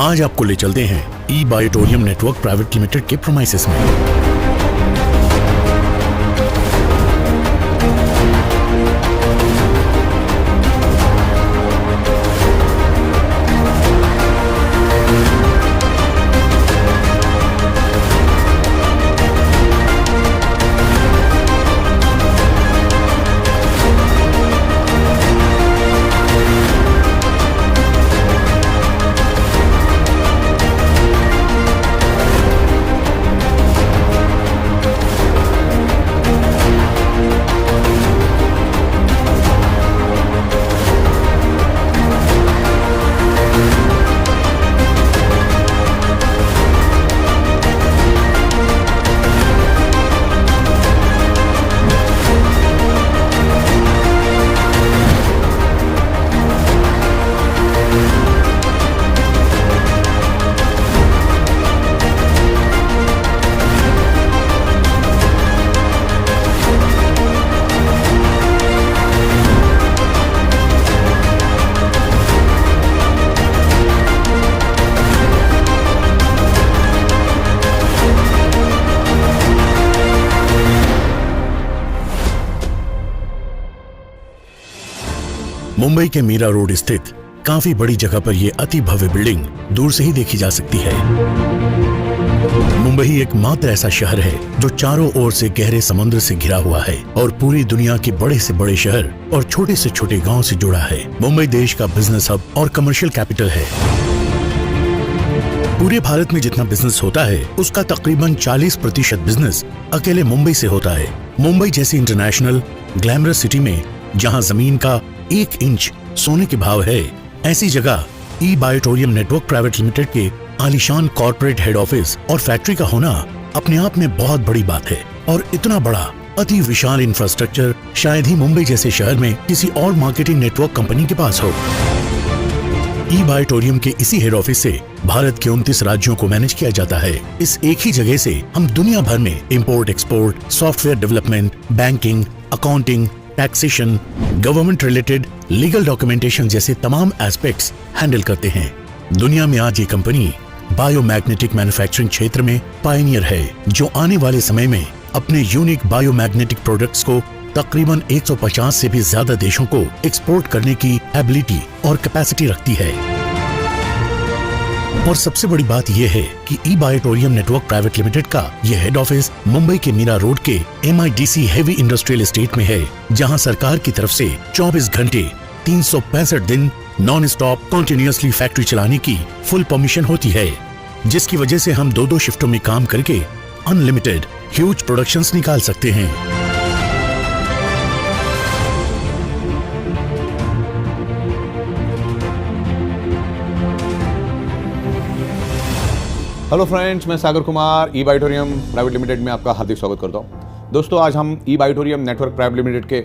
आज आपको ले चलते हैं ई बायोटोरियम नेटवर्क प्राइवेट लिमिटेड के प्रोमाइसेस में। मुंबई के मीरा रोड स्थित काफी बड़ी जगह पर यह अति भव्य बिल्डिंग दूर से ही देखी जा सकती है। मुंबई एकमात्र ऐसा शहर है जो चारों ओर से गहरे समुद्र से घिरा हुआ है और पूरी दुनिया के बड़े से बड़े शहर और छोटे से छोटे गांव से जुड़ा है। मुंबई देश का बिजनेस हब और कमर्शियल कैपिटल है। पूरे भारत में जितना बिजनेस होता है उसका तकरीबन 40% बिजनेस अकेले मुंबई से होता है। मुंबई जैसी इंटरनेशनल ग्लैमरस सिटी में जहां जमीन का 1 इंच सोने के भाव है, ऐसी जगह ई बायोटोरियम नेटवर्क प्राइवेट लिमिटेड के आलीशान कॉर्पोरेट हेड ऑफिस और फैक्ट्री का होना अपने आप में बहुत बड़ी बात है। और इतना बड़ा अति विशाल इंफ्रास्ट्रक्चर शायद ही मुंबई जैसे शहर में किसी और मार्केटिंग नेटवर्क कंपनी के पास हो। ई बायोटोरियम के इसी हेड ऑफिस से भारत के 29 राज्यों को मैनेज किया जाता है। इस एक ही जगह से हम दुनिया भर में import export, software development, banking, accounting, taxation, government related legal documentation जैसे तमाम एस्पेक्ट्स हैंडल करते हैं। दुनिया में आज ये कंपनी बायोमैग्नेटिक मैन्युफैक्चरिंग क्षेत्र में पायनियर है, जो आने वाले समय में अपने यूनिक बायोमैग्नेटिक प्रोडक्ट्स को तकरीबन 150 से भी ज्यादा देशों को एक्सपोर्ट करने की एबिलिटी और कैपेसिटी रखती है। और सबसे बड़ी बात यह है कि ई बायोटोरियम नेटवर्क प्राइवेट लिमिटेड का यह हेड ऑफिस मुंबई के मीरा रोड के MIDC हेवी इंडस्ट्रियल एस्टेट में है, जहां सरकार की तरफ से 24 घंटे 365 दिन नॉन स्टॉप कंटिन्यूअसली फैक्ट्री चलाने की फुल परमिशन होती है, जिसकी वजह से हम 2-2 शिफ्टों में काम करके अनलिमिटेड ह्यूज प्रोडक्शंस निकाल सकते हैं। हेलो फ्रेंड्स, मैं सागर कुमार ई बायोटोरियम प्राइवेट लिमिटेड में आपका हार्दिक स्वागत करता हूं। दोस्तों, आज हम ई बायोटोरियम नेटवर्क प्राइवेट लिमिटेड के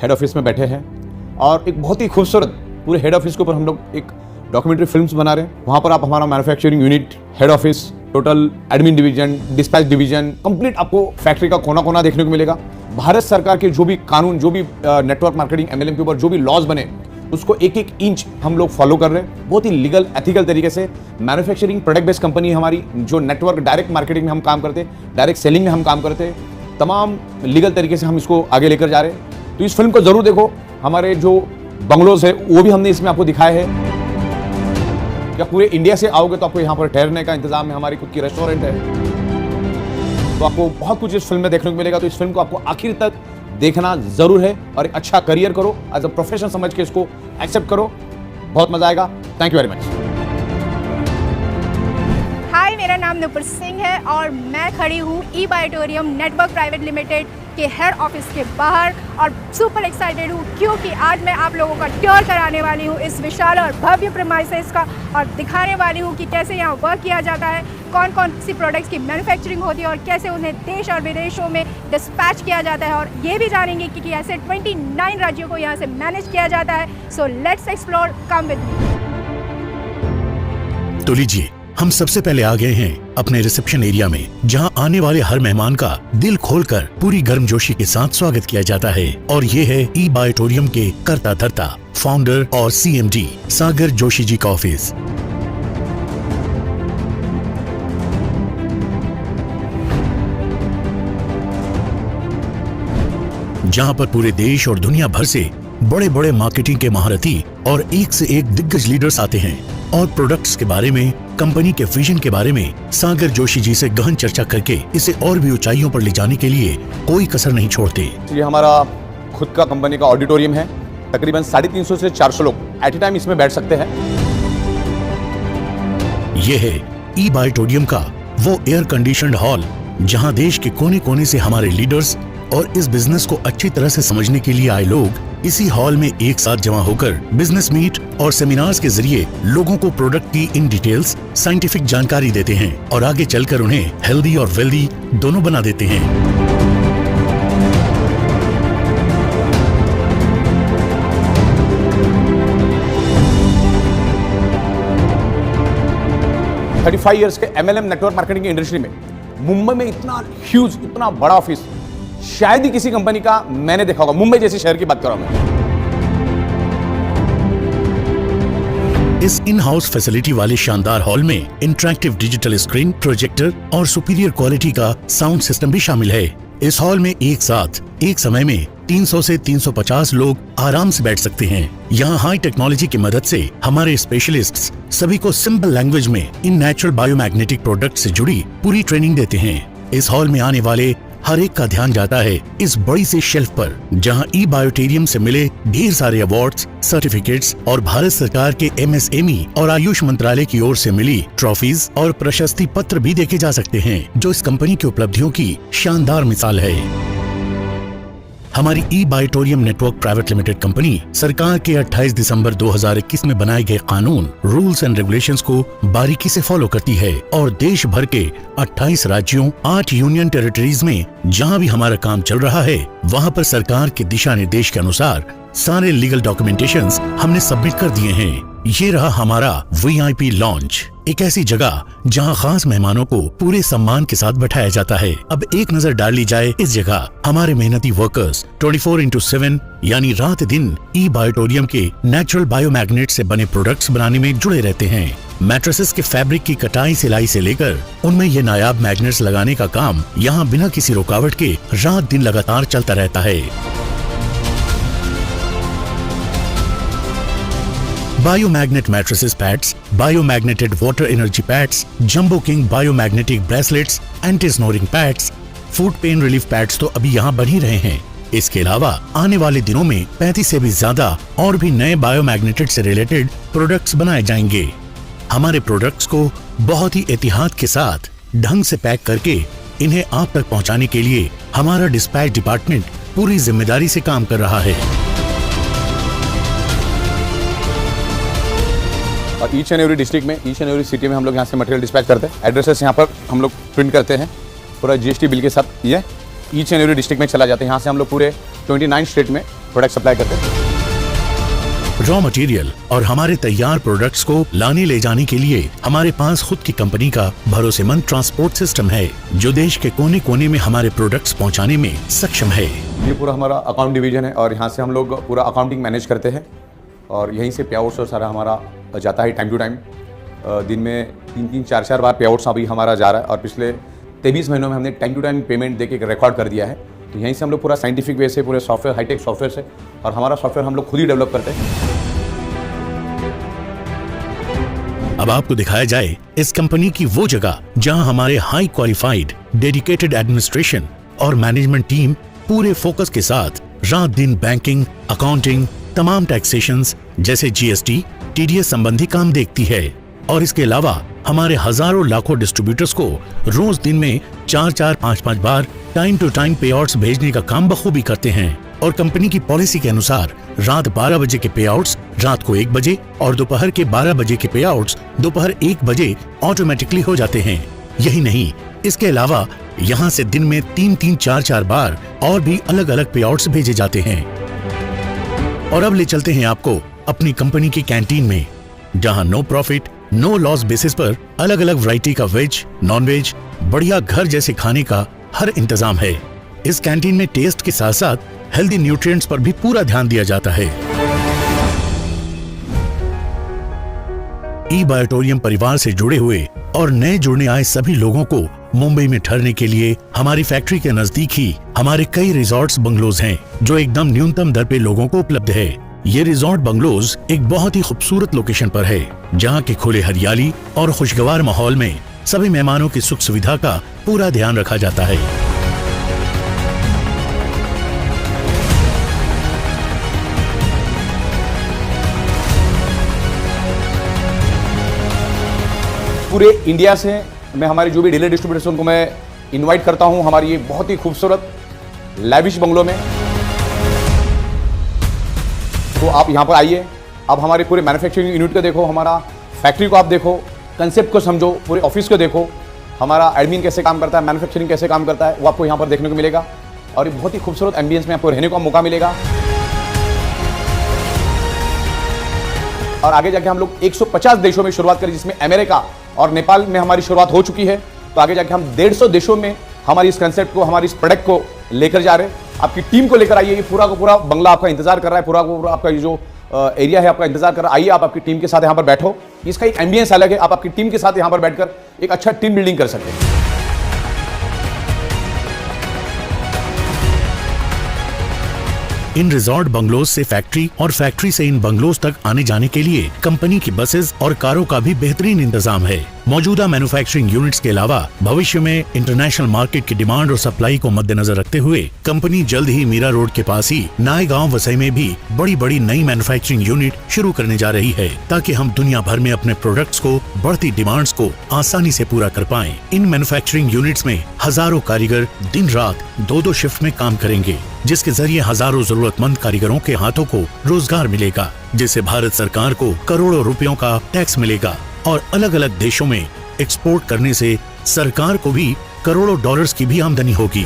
हेड ऑफिस में बैठे हैं और एक बहुत ही खूबसूरत पूरे हेड ऑफिस के ऊपर हम लोग एक डॉक्यूमेंट्री फिल्म्स बना रहे हैं। वहां पर आप हमारा manufacturing unit, head office, total admin division, dispatch division, complete आपको फैक्ट्री का कोना कोना देखने को मिलेगा। भारत सरकार के जो भी कानून, जो भी नेटवर्क मार्केटिंग MLM के ऊपर जो भी लॉज बने, उसको एक एक इंच हम लोग फॉलो कर रहे हैं। बहुत ही लीगल, एथिकल तरीके से मैन्युफैक्चरिंग प्रोडक्ट बेस्ड कंपनी है हमारी, जो नेटवर्क डायरेक्ट मार्केटिंग में हम काम करते हैं, डायरेक्ट सेलिंग में हम काम करते हैं। तमाम लीगल तरीके से हम इसको आगे लेकर जा रहे हैं। तो इस फिल्म को जरूर देखो। हमारे जो बंगलोज है वो भी हमने इसमें आपको दिखाए हैं। क्या पूरे इंडिया से आओगे तो आपको यहाँ पर ठहरने का इंतजाम है, हमारी खुद की रेस्टोरेंट है, तो आपको बहुत कुछ इस फिल्म में देखने को मिलेगा। तो इस फिल्म को आपको आखिर तक देखना जरूर है और एक अच्छा करियर करो, एज अ प्रोफेशन समझ के इसको एक्सेप्ट करो। बहुत मजा आएगा। Thank you very much. Hi, मेरा नाम नुपुर सिंह है और मैं खड़ी हूँ E Biotorium network private limited के हेड ऑफिस के बाहर और सुपर एक्साइटेड हूँ क्योंकि आज मैं आप लोगों का टूर कराने वाली हूँ इस विशाल और भव्य प्रीमाइसेस का, और दिखाने वाली हूँ कि कैसे यहाँ वर्क किया जाता है, कौन कौन सी प्रोडक्ट्स की मैन्युफैक्चरिंग होती है और कैसे उन्हें देश और विदेशों में डिस्पैच किया जाता है। और ये भी जानेंगे कि ऐसे 29 राज्यों को यहाँ से मैनेज किया जाता है। So let's explore, come with me. तो लीजिए, हम सबसे पहले आ गए हैं अपने रिसेप्शन एरिया में, जहां आने वाले हर मेहमान का दिल खोलकर पूरी गर्मजोशी के साथ स्वागत किया जाता है। और ये है ई बायोटोरियम के कर्ता धर्ता, फाउंडर और CMD सागर जोशी जी का ऑफिस। जहां पर पूरे देश और दुनिया भर से बड़े बड़े मार्केटिंग के महारथी और एक से एक दिग्गज लीडर्स आते हैं और प्रोडक्ट्स के बारे में, कंपनी के विजन के बारे में सागर जोशी जी से गहन चर्चा करके इसे और भी ऊंचाइयों पर ले जाने के लिए कोई कसर नहीं छोड़ते। ये हमारा खुद का कंपनी का ऑडिटोरियम है। तकरीबन 350 से 400 लोग एट ए टाइम इसमें बैठ सकते हैं। ये है ई बाइटोरियम का वो एयर कंडीशनड हॉल जहां देश के कोने कोने से हमारे लीडर्स और इस बिजनेस को अच्छी तरह से समझने के लिए आए लोग इसी हॉल में एक साथ जमा होकर बिजनेस मीट और सेमिनार्स के जरिए लोगों को प्रोडक्ट की इन डिटेल्स साइंटिफिक जानकारी देते हैं और आगे चलकर उन्हें हेल्दी और वेल्दी दोनों बना देते हैं। थर्टी 35 इयर्स के MLM नेटवर्क मार्केटिंग की इंडस्ट्री में मुंबई में इतना ह्यूज, इतना बड़ा ऑफिस शायद ही किसी कंपनी का मैंने देखा होगा। मुंबई जैसे शहर की बात कर रहा हूं मैं। इस इन हाउस फैसिलिटी वाले शानदार हॉल में इंटरैक्टिव डिजिटल स्क्रीन, प्रोजेक्टर और सुपीरियर क्वालिटी का साउंड सिस्टम भी शामिल है। इस हॉल में एक साथ एक समय में 300 से 350 लोग आराम से बैठ सकते हैं। यहाँ हाई टेक्नोलॉजी की मदद से हमारे स्पेशलिस्ट्स सभी को सिंपल लैंग्वेज में इन नेचुरल बायोमैग्नेटिक प्रोडक्ट से जुड़ी पूरी ट्रेनिंग देते हैं। इस हॉल में आने वाले हर एक का ध्यान जाता है इस बड़ी सी शेल्फ पर, जहां ई बायोटेरियम से मिले ढेर सारे अवार्ड्स, सर्टिफिकेट्स और भारत सरकार के MSME और आयुष मंत्रालय की ओर से मिली ट्रॉफीज और प्रशस्ति पत्र भी देखे जा सकते हैं, जो इस कंपनी की उपलब्धियों की शानदार मिसाल है। हमारी ई Biotorium network private limited company सरकार के 28 दिसंबर 2021 में बनाए गए कानून, रूल्स एंड रेगुलेशंस को बारीकी से फॉलो करती है और देश भर के 28 राज्यों, 8 यूनियन टेरिटरीज में जहां भी हमारा काम चल रहा है, वहां पर सरकार के दिशा निर्देश के अनुसार सारे लीगल डॉक्यूमेंटेशंस हमने सबमिट कर दिए हैं। ये रहा हमारा VIP लॉन्च, एक ऐसी जगह जहां खास मेहमानों को पूरे सम्मान के साथ बैठाया जाता है। अब एक नजर डाल ली जाए इस जगह। हमारे मेहनती वर्कर्स 24/7 यानी रात दिन ई बायोटोरियम के नेचुरल बायोमैग्नेट से बने प्रोडक्ट्स बनाने में जुड़े रहते हैं। मैट्रेसेस के फैब्रिक की कटाई सिलाई से लेकर उनमें ये नायाब मैग्नेट्स लगाने का काम यहाँ बिना किसी रुकावट के रात दिन लगातार चलता रहता है। Biomagnet mattresses pads, biomagnetized water energy pads, jumbo king biomagnetic bracelets, anti snoring pads, foot pain relief pads तो अभी यहाँ बन ही रहे हैं। इसके अलावा आने वाले दिनों में 35 से भी ज्यादा और भी नए बायोमैग्नेटेड से रिलेटेड प्रोडक्ट्स बनाए जाएंगे। हमारे प्रोडक्ट्स को बहुत ही एहतियात के साथ ढंग से पैक करके इन्हें आप तक पहुँचाने के लिए हमारा डिस्पैच डिपार्टमेंट पूरी जिम्मेदारी से काम कर रहा है। और ईच एंड एवरी डिस्ट्रिक्ट में, ईच एंड एवरी सिटी में हम लोग यहाँ से मटेरियल डिस्पैच करते हैं। एड्रेसेस यहाँ पर हम लोग प्रिंट करते हैं पूरा GST बिल के साथ। ये ईच एंड एवरी डिस्ट्रिक्ट में चला जाता है। यहाँ से हम लोग पूरे 29 स्टेट में प्रोडक्ट सप्लाई करते हैं। रॉ मटेरियल और हमारे तैयार प्रोडक्ट्स को लाने ले जाने के लिए हमारे पास खुद की कंपनी का भरोसेमंद ट्रांसपोर्ट सिस्टम है, जो देश के कोने कोने में हमारे प्रोडक्ट्स पहुँचाने में सक्षम है। ये पूरा हमारा अकाउंट डिवीजन है और यहाँ से हम लोग पूरा अकाउंटिंग मैनेज करते हैं और यहीं से पे आउट्स और सारा हमारा जाता है टाइम टू टाइम। दिन में 3-3, 4-4 बार पे आउट्स अभी हमारा जा रहा है और पिछले 23 महीनों में हमने टाइम टू टाइम पेमेंट देके एक रिकॉर्ड कर दिया है। तो यहीं से हम लोग पूरा साइंटिफिक वे से पूरे सॉफ्टवेयर, हाईटेक सॉफ्टवेयर से, और हमारा सॉफ्टवेयर हम लोग खुद ही डेवलप करते हैं। अब आपको दिखाया जाए इस कंपनी की वो जगह जहां हमारे हाई क्वालिफाइड, डेडिकेटेड एडमिनिस्ट्रेशन और मैनेजमेंट टीम पूरे फोकस के साथ रात दिन बैंकिंग, अकाउंटिंग, तमाम टैक्सेशंस जैसे GST, TDS संबंधी काम देखती है। और इसके अलावा हमारे हजारों लाखों डिस्ट्रीब्यूटर्स को रोज दिन में 4-4, 5-5 बार टाइम टू टाइम पे आउट्स भेजने का काम बखूबी करते हैं। और कंपनी की पॉलिसी के अनुसार रात 12 बजे के पे आउट्स रात को 1 बजे और दोपहर के 12 बजे के पे आउट्स दोपहर 1 बजे ऑटोमेटिकली हो जाते हैं। यही नहीं, इसके अलावा यहाँ से दिन में 3-3, 4-4 बार और भी अलग अलग पे आउट्स भेजे जाते हैं। और अब ले चलते हैं आपको अपनी कंपनी की कैंटीन में, जहां no profit, no loss basis पर अलग अलग वैरायटी का वेज, नॉन वेज, बढ़िया घर जैसे खाने का हर इंतजाम है। इस कैंटीन में टेस्ट के साथ साथ हेल्दी न्यूट्रिएंट्स पर भी पूरा ध्यान दिया जाता है। ई बायोटोरियम परिवार से जुड़े हुए और नए जुड़ने आए सभी लोगों को मुंबई में ठहरने के लिए हमारी फैक्ट्री के नजदीक ही हमारे कई रिजॉर्ट्स बंगलोज हैं, जो एकदम न्यूनतम दर पे लोगों को उपलब्ध है। ये रिजॉर्ट बंगलोज एक बहुत ही खूबसूरत लोकेशन पर है, जहाँ के खुले हरियाली और खुशगवार माहौल में सभी मेहमानों की सुख सुविधा का पूरा ध्यान रखा जाता है। पूरे इंडिया से मैं हमारे जो भी डीलर डिस्ट्रीब्यूटर्स उनको मैं इनवाइट करता हूं हमारी ये बहुत ही खूबसूरत लैविश बंगलो में। तो आप यहां पर आइए, आप हमारे पूरे मैन्युफैक्चरिंग यूनिट को देखो, हमारा फैक्ट्री को आप देखो, कंसेप्ट को समझो, पूरे ऑफिस को देखो, हमारा एडमिन कैसे काम करता है, मैन्युफैक्चरिंग कैसे काम करता है, वो आपको यहाँ पर देखने को मिलेगा। और ये बहुत ही खूबसूरत एम्बियंस में आपको रहने का मौका मिलेगा। और आगे जाके हम लोग 150 देशों में शुरुआत करें, जिसमें अमेरिका और नेपाल में हमारी शुरुआत हो चुकी है। तो आगे जाके हम 150 देशों में हमारी इस कंसेप्ट को, हमारी इस प्रोडक्ट को लेकर जा रहे हैं। आपकी टीम को लेकर आइए, ये पूरा का पूरा बंगला आपका इंतजार कर रहा है, पूरा का पूरा आपका ये जो एरिया है आपका इंतजार कर रहा है। आइए, आप आपकी टीम के साथ यहाँ पर बैठो। इसका एक एम्बियंस अलग है, आप आपकी टीम के साथ यहाँ पर बैठकर एक अच्छा टीम बिल्डिंग कर सकते हैं। इन रिजॉर्ट बंगलोज से फैक्ट्री और फैक्ट्री से इन बंगलोज तक आने जाने के लिए कंपनी की बसेस और कारों का भी बेहतरीन इंतजाम है। मौजूदा मैन्युफैक्चरिंग यूनिट्स के अलावा भविष्य में इंटरनेशनल मार्केट की डिमांड और सप्लाई को मद्देनजर रखते हुए कंपनी जल्द ही मीरा रोड के पास ही नायगांव वसई में भी बड़ी बड़ी नई मैन्युफैक्चरिंग यूनिट शुरू करने जा रही है, ताकि हम दुनिया भर में अपने प्रोडक्ट्स को बढ़ती डिमांड्स को आसानी से पूरा कर पाएं। इन मैन्युफैक्चरिंग यूनिट्स में हजारों कारीगर दिन रात 2-2 शिफ्ट में काम करेंगे, जिसके जरिए हजारों जरूरतमंद कारीगरों के हाथों को रोजगार मिलेगा, जिससे भारत सरकार को करोड़ों रुपयों का टैक्स मिलेगा और अलग अलग देशों में एक्सपोर्ट करने से सरकार को भी करोड़ों डॉलर्स की भी आमदनी होगी।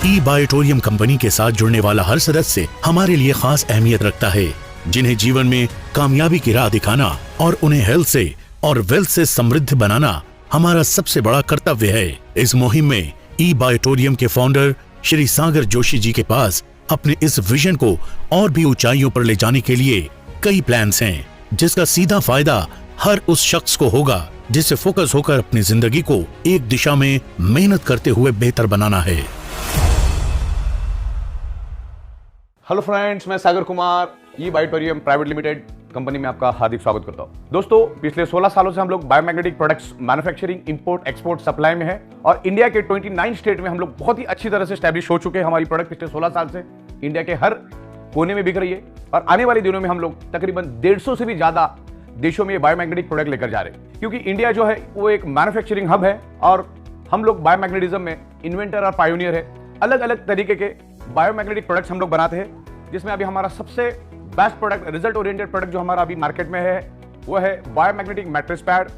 ई बायोटोरियम कंपनी के साथ जुड़ने वाला हर सदस्य हमारे लिए खास अहमियत रखता है, जिन्हें जीवन में कामयाबी की राह दिखाना और उन्हें हेल्थ से और वेल्थ से समृद्ध बनाना हमारा सबसे बड़ा कर्तव्य है। इस मुहिम में ई बायोटोरियम के फाउंडर श्री सागर जोशी जी के पास अपने इस विजन को और भी ऊंचाइयों पर ले जाने के लिए कई प्लान्स हैं, जिसका सीधा फायदा हर उस शख्स को होगा जिससे फोकस होकर अपनी जिंदगी को एक दिशा में मेहनत करते हुए बेहतर बनाना है। हेलो फ्रेंड्स, मैं सागर कुमार ई बायोटोरियम प्राइवेट लिमिटेड कंपनी में आपका हार्दिक स्वागत करता हूं। दोस्तों, पिछले 16 सालों से हम लोग biomagnetic products manufacturing, import, export, supply में है और इंडिया के 29 स्टेट में हम लोग बहुत ही अच्छी तरह से स्टैब्लिश हो चुके हैं। हमारी प्रोडक्ट पिछले 16 साल से इंडिया के हर कोने में बिक रही है और आने वाले दिनों में हम लोग तकरीबन 150 से भी ज्यादा देशों में बायोमैग्नेटिक प्रोडक्ट लेकर जा रहे हैं, क्योंकि इंडिया जो है वो एक मैन्युफैक्चरिंग हब है और हम लोग बायोमैग्नेटिज्म में इन्वेंटर और पायोनियर है। अलग अलग तरीके के बायोमैग्नेटिक प्रोडक्ट्स हम लोग बनाते हैं, जिसमें अभी हमारा सबसे best product, result oriented product जो हमारा अभी मार्केट में है वो है biomagnetic mattress pad,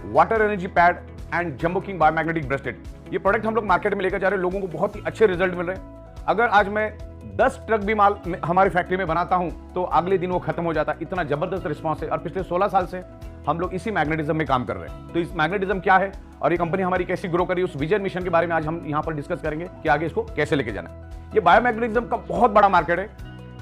water energy pad and jumbo king biomagnetic rested. ये प्रोडक्ट हम लोग मार्केट में लेकर जा रहे हैं, लोगों को बहुत ही अच्छे रिजल्ट मिल रहे हैं। अगर आज मैं 10 ट्रक भी माल हमारी फैक्ट्री में बनाता हूं तो अगले दिन वो खत्म हो जाता है। इतना जबरदस्त रिस्पांस है और पिछले 16 साल से हम लोग इसी मैग्नेटिज्म में काम कर रहे हैं। तो इस मैग्नेटिज्म क्या है और ये कंपनी हमारी कैसी ग्रो करी, उस विजन मिशन के बारे में आज हम यहाँ पर डिस्कस करेंगे कि आगे इसको कैसे लेके जाना है। ये बायोमैग्नेटिज्म का बहुत बड़ा मार्केट है।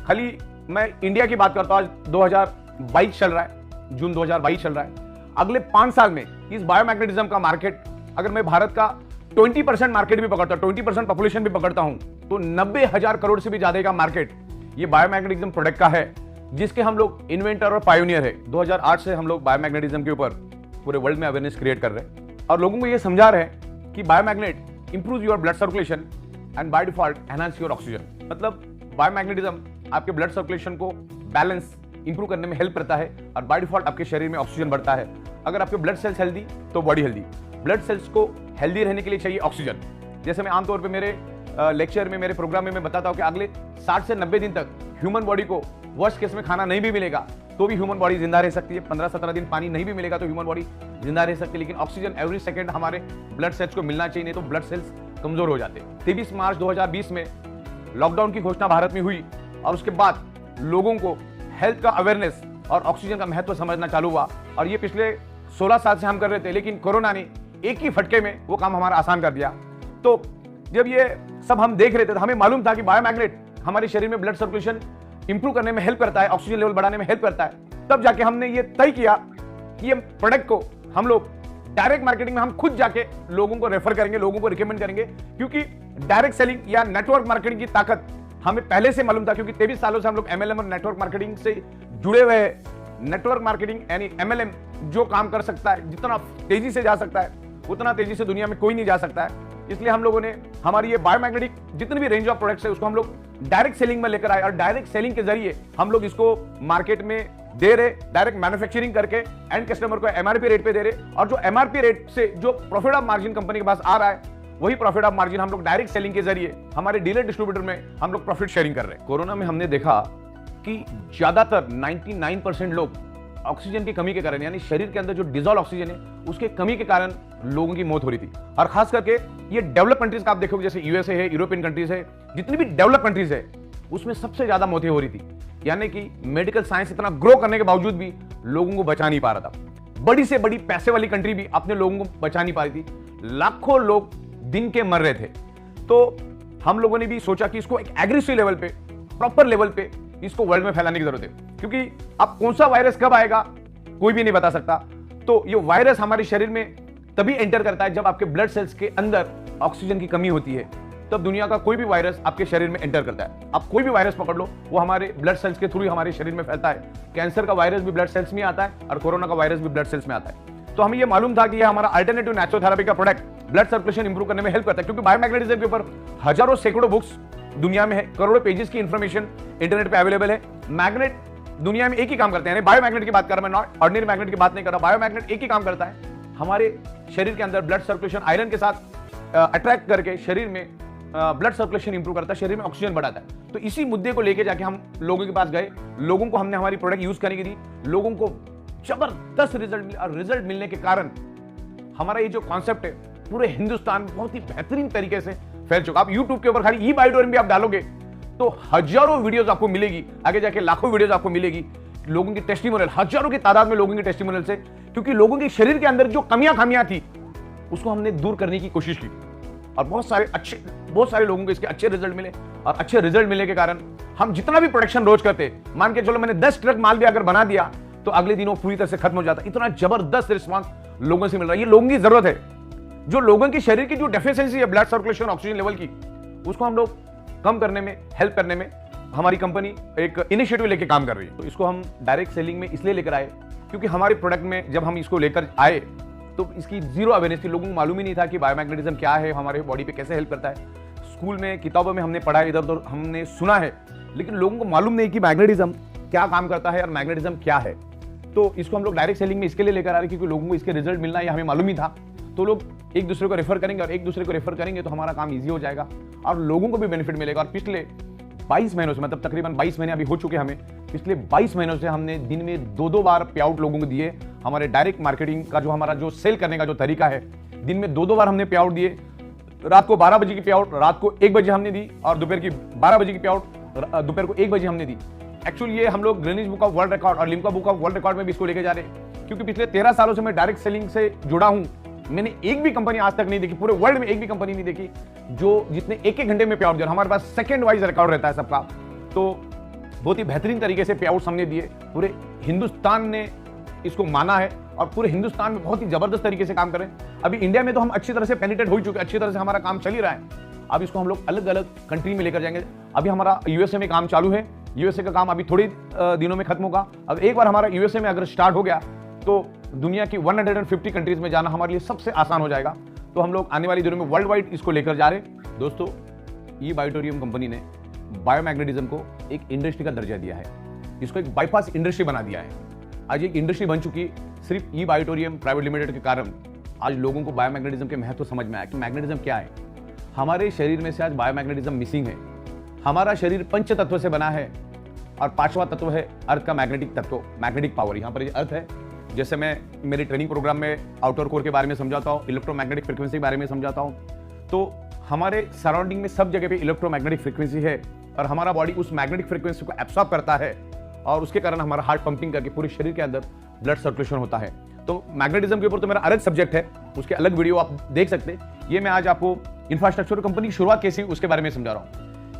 खाली मैं इंडिया की बात करता हूँ, आज 2022 चल रहा है, जून 2022 चल रहा है। अगले 5 साल में इस बायोमैग्नेटिज्म का मार्केट, अगर मैं भारत का 20% मार्केट भी पकड़ता हूं, 20% पॉपुलेशन भी पकड़ता हूं, तो 90,000 करोड़ से भी ज्यादा का मार्केट ये बायोमैग्नेटिज्म प्रोडक्ट का है, जिसके हम लोग इन्वेंटर और पायोनियर है। 2008 से हम लोग बायोमैग्नेटिज्म के ऊपर पूरे वर्ल्ड में अवेयरनेस क्रिएट कर रहे हैं और लोगों को ये समझा रहे हैं कि biomagnet improve your blood circulation and by default enhance your oxygen. मतलब बायोमैग्नेटिज्म आपके ब्लड सर्कुलेशन को बैलेंस इंप्रूव करने में हेल्प करता है और बाय डिफॉल्ट आपके शरीर में ऑक्सीजन बढ़ता है। अगर आपके ब्लड सेल्स हेल्दी तो बॉडी हेल्दी। ब्लड सेल्स को हेल्दी रहने के लिए चाहिए ऑक्सीजन। जैसे मैं आमतौर पे मेरे लेक्चर में, मेरे प्रोग्राम में मैं बताता हूं कि अगले 60 से 90 दिन तक ह्यूमन बॉडी को वर्स्ट केस में खाना नहीं भी मिलेगा तो भी ह्यूमन बॉडी जिंदा रह सकती है। 15-17 दिन पानी नहीं भी मिलेगा तो ह्यूमन बॉडी जिंदा रह सकती है, लेकिन ऑक्सीजन एवरी सेकंड हमारे ब्लड सेल्स को मिलना चाहिए, नहीं तो ब्लड सेल्स कमजोर हो जाते हैं। 23 मार्च 2020 में लॉकडाउन की घोषणा भारत में हुई और उसके बाद लोगों को हेल्थ का अवेयरनेस और ऑक्सीजन का महत्व समझना चालू हुआ और ये पिछले 16 साल से हम कर रहे थे, लेकिन कोरोना ने एक ही फटके में वो काम हमारा आसान कर दिया। तो जब ये सब हम देख रहे थे तो हमें मालूम था कि बायोमैग्नेट हमारे शरीर में ब्लड सर्कुलेशन इंप्रूव करने में हेल्प करता है, ऑक्सीजन लेवल बढ़ाने में हेल्प करता है। तब जाके हमने ये तय किया कि ये प्रोडक्ट को हम लोग डायरेक्ट मार्केटिंग में हम खुद जाके लोगों को रेफर करेंगे, लोगों को रिकमेंड करेंगे, क्योंकि डायरेक्ट सेलिंग या नेटवर्क मार्केटिंग की ताकत हमें पहले से मालूम था, क्योंकि 23 सालों से हम लोग एमएलएम और नेटवर्क मार्केटिंग से जुड़े हुए हैं। नेटवर्क मार्केटिंग यानी एमएलएम जो काम कर सकता है, जितना तेजी से जा सकता है उतना तेजी से दुनिया में कोई नहीं जा सकता है। इसलिए हम लोगों ने हमारी ये बायोमैग्नेटिक जितनी भी रेंज ऑफ प्रोडक्ट्स है उसको हम लोग डायरेक्ट सेलिंग में लेकर आए, और डायरेक्ट सेलिंग के जरिए हम लोग इसको मार्केट में दे रहे, डायरेक्ट मैन्युफैक्चरिंग करके एंड कस्टमर को एमआरपी रेट पे दे रहे, और जो एमआरपी रेट से जो प्रॉफिट ऑफ मार्जिन कंपनी के पास आ रहा है वही प्रॉफिट ऑफ मार्जिन हम लोग डायरेक्ट सेलिंग के जरिए हमारे डीलर डिस्ट्रीब्यूटर में हम लोग प्रॉफिट शेयरिंग कर रहे हैं। कोरोना में हमने देखा कि ज्यादातर 99% लोग ऑक्सीजन की कमी के कारण, यानी शरीर के अंदर जो डिजॉल्व ऑक्सीजन है उसके कमी के कारण लोगों की मौत हो रही थी। और खास करके ये डेवलप कंट्रीज का आप देखोगे, जैसे यूएसए है, यूरोपियन कंट्रीज है, जितनी भी डेवलप कंट्रीज है उसमें सबसे ज्यादा मौतें हो रही थी। यानी कि मेडिकल साइंस इतना ग्रो करने के बावजूद भी लोगों को बचा नहीं पा रहा था। बड़ी से बड़ी पैसे वाली कंट्री भी अपने लोगों को बचा नहीं पा रही थी, लाखों लोग दिन के मर रहे थे। तो हम लोगों ने भी सोचा कि इसको एक एग्रेसिव लेवल पे, प्रॉपर लेवल पे इसको वर्ल्ड में फैलाने की जरूरत है, क्योंकि अब कौन सा वायरस कब आएगा कोई भी नहीं बता सकता। तो ये वायरस हमारे शरीर में तभी एंटर करता है जब आपके ब्लड सेल्स के अंदर ऑक्सीजन की कमी होती है, तब दुनिया का कोई भी वायरस आपके शरीर में एंटर करता है। आप कोई भी वायरस पकड़ लो, वो हमारे ब्लड सेल्स के थ्रू हमारे शरीर में फैलता है। कैंसर का वायरस भी ब्लड सेल्स में आता है और कोरोना का वायरस भी ब्लड सेल्स में आता है। तो हमें ये मालूम था कि ये हमारा अल्टरनेटिव नेचुरोथेरेपी का प्रोडक्ट ब्लड सर्कुलेशन इंप्रूव करने में हेल्प करता है, क्योंकि बायोमैग्नेटिज्म के ऊपर हजारों सैकड़ों बुक्स दुनिया में है, करोड़ों पेजेस की इंफॉर्मेशन इंटरनेट पे अवेलेबल है। मैग्नेट दुनिया में एक ही काम करते हैं, बायोमैग्नेट की बात कर रहा मैं, नॉट ऑर्डिनरी मैग्नेट की बात नहीं कर रहा। बायोमैग्नेट एक ही काम करता है, हमारे शरीर के अंदर ब्लड सर्कुलेशन आयरन के साथ अट्रैक्ट करके शरीर में ब्लड सर्कुलेशन इंप्रूव करता है, शरीर में ऑक्सीजन बढ़ाता है। तो इसी मुद्दे को लेके जाके हम लोगों के पास गए, लोगों को हमने हमारी प्रोडक्ट यूज करने की दी, लोगों को जबरदस्त रिजल्ट मिला, और रिजल्ट मिलने के कारण हमारा ये जो कॉन्सेप्ट है पूरे हिंदुस्तान में बहुत ही बेहतरीन तरीके से फैल चुका। आप YouTube के ऊपर खाली ई बायोटोरियम भी आप डालोगे तो हजारों वीडियोस आपको मिलेगी, आगे जाके लाखों वीडियोस आपको मिलेगी, लोगों की टेस्टिमोनियल, हजारों की तादाद में लोगों की टेस्टिमोनियल से, क्योंकि लोगों के शरीर के अंदर जो खामियां थी उसको हमने दूर करने की कोशिश की, और बहुत सारे लोगों को इसके अच्छे रिजल्ट मिले। और अच्छे रिजल्ट मिलने के कारण हम जितना भी प्रोडक्शन रोज करते, मान के चलो मैंने 10 ट्रक माल भी अगर बना दिया तो अगले दिनों पूरी तरह से खत्म हो जाता। इतना जबरदस्त रिस्पांस लोगों से मिल रहा है। ये लोगों की जरूरत है, जो लोगों के शरीर की जो डेफिशिएंसी है ब्लड सर्कुलेशन ऑक्सीजन लेवल की, उसको हम लोग कम करने में, हेल्प करने में हमारी कंपनी एक इनिशिएटिव लेके काम कर रही है। तो इसको हम डायरेक्ट सेलिंग में इसलिए लेकर आए क्योंकि हमारे प्रोडक्ट में जब हम इसको लेकर आए तो इसकी जीरो अवेयरनेस थी, लोगों को मालूम ही नहीं था कि बायोमैग्नेटिज्म क्या है, हमारे बॉडी पे कैसे हेल्प करता है। स्कूल में किताबों में हमने पढ़ा है, इधर उधर हमने सुना है, लेकिन लोगों को मालूम नहीं कि मैग्नेटिज्म क्या काम करता है और मैग्नेटिज्म क्या है। तो इसको हम लोग डायरेक्ट सेलिंग में इसके लिए लेकर आ रहे हैं क्योंकि लोगों को इसके रिजल्ट मिलना है, हमें मालूम ही था। तो लोग एक दूसरे को रेफर करेंगे, और एक दूसरे को रेफर करेंगे तो हमारा काम ईजी हो जाएगा और लोगों को भी बेनिफिट मिलेगा। और पिछले 22 महीनों से, मतलब तकरीबन 22 महीने अभी हो चुके हमें, पिछले 22 महीनों से हमने दिन में 2-2 बार पे आउट लोगों को दिए। हमारे डायरेक्ट मार्केटिंग का जो हमारा जो सेल करने का जो तरीका है, दिन में 2-2 बार हमने पे आउट दिए। रात को 12 बजे की पे आउट रात को 1 बजे हमने दी, और दोपहर की 12 बजे की पे आउट दोपहर को 1 बजे हमने दी। एक्चुअली ये हम लोग Guinness book of world record और Limca book of world record में भी इसको लेके जा रहे हैं, क्योंकि पिछले 13 सालों से मैं डायरेक्ट सेलिंग से जुड़ा हूं। मैंने एक भी कंपनी आज तक नहीं देखी, पूरे वर्ल्ड में एक भी कंपनी नहीं देखी जो जितने 1-1 घंटे में पे आउट दिया। हमारे पास सेकंड वाइज रिकॉर्ड रहता है सबका। तो बहुत ही बेहतरीन तरीके से पे आउट हमने दिए, पूरे हिंदुस्तान ने इसको माना है और पूरे हिंदुस्तान में बहुत ही जबरदस्त तरीके से काम कर रहे हैं। अभी इंडिया में तो हम अच्छी तरह से पेनिट्रेट हो चुके हैं, अच्छी तरह से हमारा काम चल ही रहा है। अब इसको हम लोग अलग अलग कंट्री में लेकर जाएंगे। अभी हमारा यूएसए में काम चालू है, यूएसए का काम अभी थोड़ी दिनों में खत्म होगा। अब एक बार हमारा यूएसए में अगर स्टार्ट हो गया तो दुनिया की 150 कंट्रीज में जाना हमारे लिए सबसे आसान हो जाएगा। तो हम लोग आने वाली दिनों में वर्ल्ड वाइड इसको लेकर जा रहे हैं। दोस्तों, ई बायोटोरियम कंपनी ने बायोमैग्नेटिज्म को एक इंडस्ट्री का दर्जा दिया है, इसको एक बाईपास इंडस्ट्री बना दिया है। आज एक इंडस्ट्री बन चुकी सिर्फ ई बायोटोरियम प्राइवेट लिमिटेड के कारण। आज लोगों को बायोमैग्नेटिज्म के महत्व समझ में आया कि मैग्नेटिज्म क्या है। हमारे शरीर में से आज बायोमैग्नेटिज्म मिसिंग है। हमारा शरीर 5 तत्व से बना है और 5वां तत्व है अर्थ का मैग्नेटिक तत्व, मैग्नेटिक पावर। यहाँ पर अर्थ है, जैसे मैं मेरे ट्रेनिंग प्रोग्राम में आउटर कोर के बारे में समझाता हूँ, इलेक्ट्रोमैग्नेटिक फ्रीक्वेंसी के बारे में समझाता हूँ। तो हमारे सराउंडिंग में सब जगह पे इलेक्ट्रोमैग्नेटिक फ्रीक्वेंसी है और हमारा बॉडी उस मैग्नेटिक फ्रीक्वेंसी को एब्सॉर्ब करता है और उसके कारण हमारा हार्ट पंपिंग करके पूरे शरीर के अंदर ब्लड सर्कुलेशन होता है। तो मैग्नेटिज्म के ऊपर तो मेरा अलग सब्जेक्ट है, उसके अलग वीडियो आप देख सकते हैं। ये मैं आज आपको इंफ्रास्ट्रक्चर कंपनी की शुरुआत कैसी उसके बारे में समझा रहा हूँ,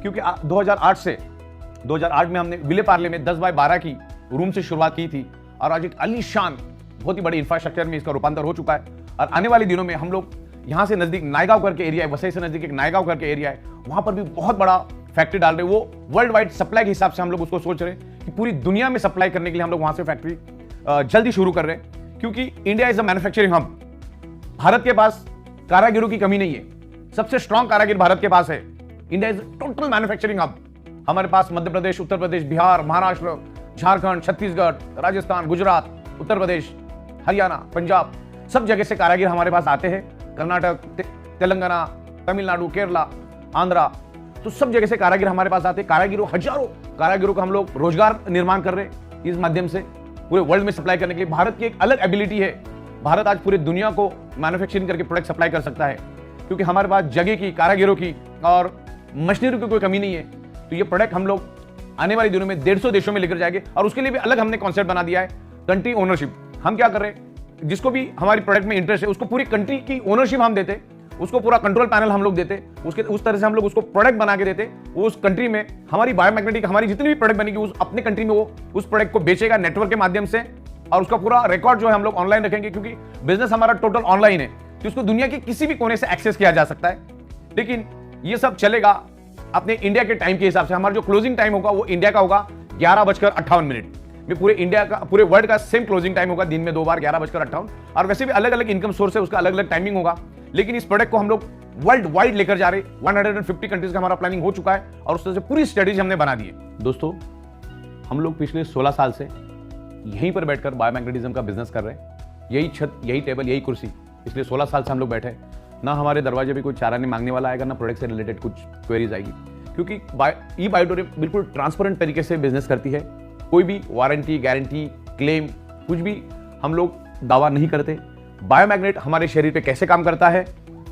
क्योंकि 2008 में हमने विले पार्ले में 10x12 की रूम से शुरुआत की थी और आज एक आलीशान बहुत ही बड़ी इंफ्रास्ट्रक्चर में इसका रूपांतर हो चुका है। और आने वाले दिनों में हम लोग यहाँ से नजदीक नायगांव करके एरिया है, वसई से नजदीक एक नायगांव करके एरिया है, वहां पर भी बहुत बड़ा फैक्ट्री डाल रहे हैं। वो वर्ल्ड वाइड सप्लाई के हिसाब से हम लोग उसको सोच रहे हैं कि पूरी दुनिया में सप्लाई करने के लिए हम लोग वहां से फैक्ट्री जल्दी शुरू कर रहे हैं, क्योंकि India is a manufacturing hub. Bharat के पास कारागिरों की कमी नहीं है, सबसे स्ट्रॉन्ग कारागिर भारत के पास है। India is total manufacturing hub. हमारे पास मध्य प्रदेश, उत्तर प्रदेश, बिहार, महाराष्ट्र, झारखंड, छत्तीसगढ़, राजस्थान, गुजरात, उत्तर प्रदेश, हरियाणा, पंजाब, सब जगह से कारागिर हमारे पास आते हैं। कर्नाटक, तेलंगाना, तमिलनाडु, केरला, आंध्रा, तो सब जगह से कारागिर हमारे पास आते हैं। कारागिरों, हजारों कारागिरों का हम लोग रोजगार निर्माण कर रहे हैं इस माध्यम से पूरे वर्ल्ड में सप्लाई करने के लिए। भारत की एक अलग एबिलिटी है, भारत आज पूरी दुनिया को मैन्युफैक्चरिंग करके प्रोडक्ट सप्लाई कर सकता है, क्योंकि हमारे पास जगह की, कारागिरों की और मशीनरी की कोई कमी नहीं है। तो ये प्रोडक्ट हम लोग आने वाले दिनों में 150 देशों में लेकर जाएंगे, और उसके लिए भी अलग हमने कॉन्सेप्ट बना दिया है, कंट्री ओनरशिप। हम क्या कर रहे हैं, जिसको भी हमारी प्रोडक्ट में इंटरेस्ट है उसको पूरी कंट्री की ओनरशिप हम देते, उसको पूरा कंट्रोल पैनल हम लोग देते, उसके उस तरह से हम लोग उसको प्रोडक्ट बना के देते। उस कंट्री में हमारी बायोमैग्नेटिक, हमारी जितनी भी प्रोडक्ट बनेगी उस अपने कंट्री में वो उस प्रोडक्ट को बेचेगा नेटवर्क के माध्यम से, और उसका पूरा रिकॉर्ड जो है हम लोग ऑनलाइन रखेंगे, क्योंकि बिजनेस हमारा टोटल ऑनलाइन है, तो उसको दुनिया के किसी भी कोने से एक्सेस किया जा सकता है। लेकिन ये सब चलेगा अपने इंडिया के टाइम के हिसाब से। हमारा जो क्लोजिंग टाइम होगा वो इंडिया का होगा 11:58 में। पूरे इंडिया का, पूरे वर्ल्ड का सेम क्लोजिंग टाइम होगा, दिन में 2 बार 11:58। और वैसे भी अलग अलग इनकम सोर्स है, उसका अलग अलग टाइमिंग होगा। लेकिन इस प्रोडक्ट को हम लोग वर्ल्ड वाइड लेकर जा रहे, 150 कंट्रीज का हमारा प्लानिंग हो चुका है, और उस तरह से पूरी स्ट्रेटेजी हमने बना दी है। दोस्तों, हम लोग पिछले 16 साल से यहीं पर बैठकर बायोमैग्नेटिज्म का बिजनेस कर रहे हैं। यही छत, यही टेबल, यही कुर्सी, इसलिए 16 साल से हम लोग बैठे हैं। ना हमारे दरवाजे पे कोई चारा नहीं मांगने वाला आएगा, ना प्रोडक्ट से रिलेटेड कुछ क्वेरीज आएगी, क्योंकि ई बायोटोरियम बिल्कुल ट्रांसपेरेंट तरीके से बिजनेस करती है। कोई भी वारंटी, गारंटी, क्लेम, कुछ भी हम लोग दावा नहीं करते। बायोमैग्नेट हमारे शरीर पे कैसे काम करता है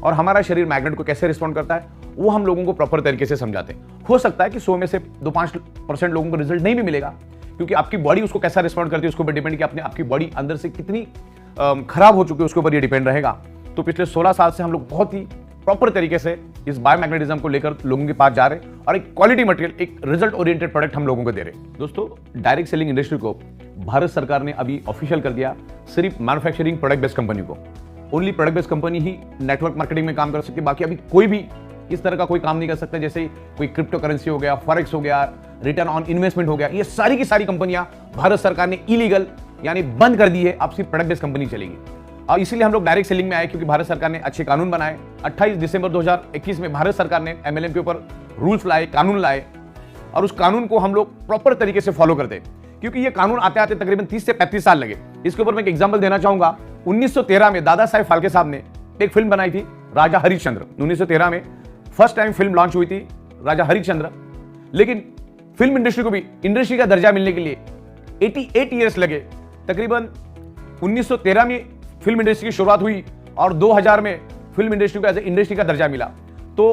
और हमारा शरीर मैग्नेट को कैसे रिस्पॉन्ड करता है, वो हम लोगों को प्रॉपर तरीके से समझाते हैं। हो सकता है कि 100 में से 2-5% लोगों को रिजल्ट नहीं भी मिलेगा, क्योंकि आपकी बॉडी उसको कैसा रिस्पॉन्ड करती है उसके ऊपर डिपेंड, कि अपने आपकी बॉडी अंदर से कितनी खराब हो चुकी है उसके ऊपर ये डिपेंड रहेगा। तो पिछले 16 साल से हम लोग बहुत ही प्रॉपर तरीके से इस बायोमैग्नेटिज्म को लेकर लोगों के पास जा रहे हैं, और एक क्वालिटी मटेरियल, एक रिजल्ट ओरिएंटेड प्रोडक्ट हम लोगों को दे रहे हैं। दोस्तों, डायरेक्ट सेलिंग इंडस्ट्री को भारत सरकार ने अभी ऑफिशियल कर दिया, सिर्फ मैन्युफैक्चरिंग प्रोडक्ट बेस्ड कंपनी को। ओनली प्रोडक्ट बेस्ड कंपनी ही नेटवर्क मार्केटिंग में काम कर सकती है, बाकी अभी कोई भी इस तरह का कोई काम नहीं कर सकता। जैसे कोई क्रिप्टो करेंसी हो गया, फॉरेक्स हो गया, रिटर्न ऑन इन्वेस्टमेंट हो गया, ये सारी की सारी कंपनियां भारत सरकार ने इलीगल यानी बंद कर दी है। अब सिर्फ प्रोडक्ट बेस्ड कंपनी चलेगी, और इसीलिए हम लोग डायरेक्ट सेलिंग में आए, क्योंकि भारत सरकार ने अच्छे कानून बनाए। 28 दिसंबर 2021 में भारत सरकार ने MLM के ऊपर रूल्स लाए, कानून लाए, और उस कानून को हम लोग प्रॉपर तरीके से फॉलो करते हैं, क्योंकि ये कानून आते आते तकरीबन 30 से 35 साल लगे। इसके ऊपर मैं एक एग्जाम्पल देना चाहूंगा। 1913 में दादा साहेब फाल्के साहब ने एक फिल्म बनाई थी, राजा हरिश्चंद्र। 1913 में फर्स्ट टाइम फिल्म लॉन्च हुई थी, राजा हरिश्चंद्र। लेकिन फिल्म इंडस्ट्री को भी इंडस्ट्री का दर्जा मिलने के लिए 88 ईयर्स लगे। तकरीबन 1913 में फिल्म इंडस्ट्री की शुरुआत हुई, और 2000 में फिल्म इंडस्ट्री को एज ए इंडस्ट्री का दर्जा मिला। तो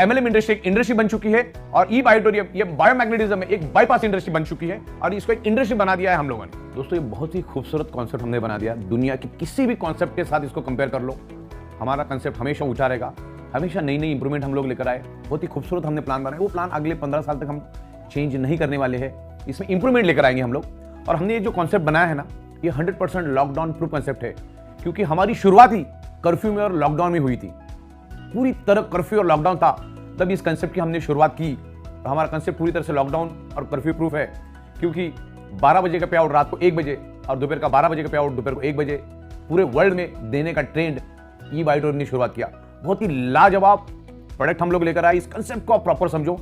MLM इंडस्ट्री एक इंडस्ट्री बन चुकी है, और ई बायोटोरियम, ये बायोमैग्नेटिज्म में एक बाईपास इंडस्ट्री बन चुकी है, और इसको एक इंडस्ट्री बना दिया है हम लोगों ने। दोस्तों, ये बहुत ही खूबसूरत कॉन्सेप्ट हमने बना दिया। दुनिया के किसी भी कॉन्सेप्ट के साथ इसको कंपेयर कर लो, हमारा कॉन्सेप्ट हमेशा ऊंचा रहेगा, हमेशा नई नई इंप्रूवमेंट हम लोग लेकर आए। बहुत ही खूबसूरत हमने प्लान बनाया। वो प्लान अगले 15 साल तक हम चेंज नहीं करने वाले हैं, इसमें इंप्रूवमेंट लेकर आएंगे हम लोग। और हमने ये जो कॉन्सेप्ट बनाया है ना, ये 100% लॉकडाउन प्रूफ कॉन्सेप्ट है, क्योंकि हमारी शुरुआत ही कर्फ्यू में और लॉकडाउन में हुई थी। पूरी तरह कर्फ्यू और लॉकडाउन था, तब इस कंसेप्ट की हमने शुरुआत की। तो हमारा कंसेप्ट पूरी तरह से लॉकडाउन और कर्फ्यू प्रूफ है, क्योंकि 12 बजे का पे आउट रात को 1 बजे और दोपहर का 12 बजे का पे आउट दोपहर को 1 बजे पूरे वर्ल्ड में देने का ट्रेंड ई बायोटोरियम ने शुरुआत किया। बहुत ही लाजवाब प्रोडक्ट हम लोग लेकर आए। इस कंसेप्ट को आप प्रॉपर समझो।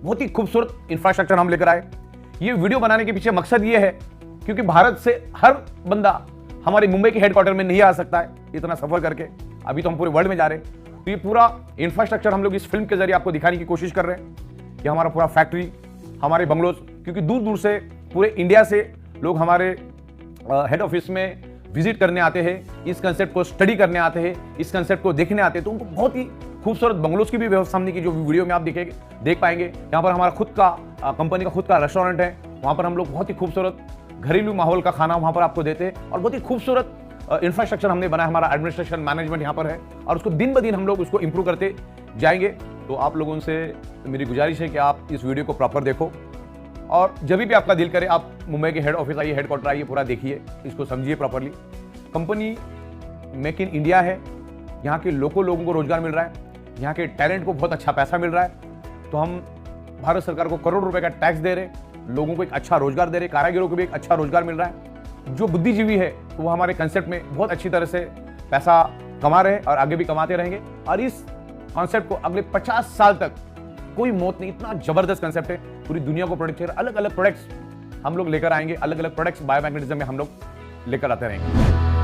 बहुत ही खूबसूरत इंफ्रास्ट्रक्चर हम लेकर आए। ये वीडियो बनाने के पीछे मकसद ये है, क्योंकि भारत से हर बंदा हमारे मुंबई के हेडक्वार्टर में नहीं आ सकता है इतना सफर करके। अभी तो हम पूरे वर्ल्ड में जा रहे हैं, तो ये पूरा इंफ्रास्ट्रक्चर हम लोग इस फिल्म के जरिए आपको दिखाने की कोशिश कर रहे हैं कि हमारा पूरा फैक्ट्री, हमारे बंगलोज, क्योंकि दूर दूर से पूरे इंडिया से लोग हमारे हेड ऑफिस में विजिट करने आते हैं, इस कंसेप्ट को स्टडी करने आते हैं, इस कंसेप्ट को देखने आते हैं। तो उनको बहुत ही खूबसूरत बंगलोज की भी व्यवस्था हमने की, जो वीडियो में आप देख पाएंगे। यहाँ पर हमारा खुद का कंपनी का खुद का रेस्टोरेंट है, वहाँ पर हम लोग बहुत ही खूबसूरत घरेलू माहौल का खाना वहाँ पर आपको देते हैं, और बहुत ही खूबसूरत इंफ्रास्ट्रक्चर हमने बनाया। हमारा एडमिनिस्ट्रेशन मैनेजमेंट यहाँ पर है, और उसको दिन ब दिन हम लोग उसको इंप्रूव करते जाएंगे। तो आप लोगों से मेरी गुजारिश है कि आप इस वीडियो को प्रॉपर देखो, और जब भी आपका दिल करे आप मुंबई के हेड ऑफिस आइए, हेडक्वार्टर आइए, पूरा देखिए, इसको समझिए properly. Company make in India है, यहाँ के लोगों को रोजगार मिल रहा है, यहाँ के टैलेंट को बहुत अच्छा पैसा मिल रहा है, तो हम भारत सरकार को करोड़ रुपए का टैक्स दे रहे, लोगों को एक अच्छा रोजगार दे रहे, कारीगरों को भी एक अच्छा रोजगार मिल रहा है। जो बुद्धिजीवी है वो हमारे कंसेप्ट में बहुत अच्छी तरह से पैसा कमा रहे हैं और आगे भी कमाते रहेंगे। और इस कॉन्सेप्ट को अगले 50 साल तक कोई मौत नहीं, इतना जबरदस्त कंसेप्ट है, पूरी दुनिया को प्रोडक्ट अलग अलग प्रोडक्ट्स हम लोग लेकर आएंगे, अलग अलग प्रोडक्ट्स बायोमैग्नेटिज्म में हम लोग लेकर आते रहेंगे।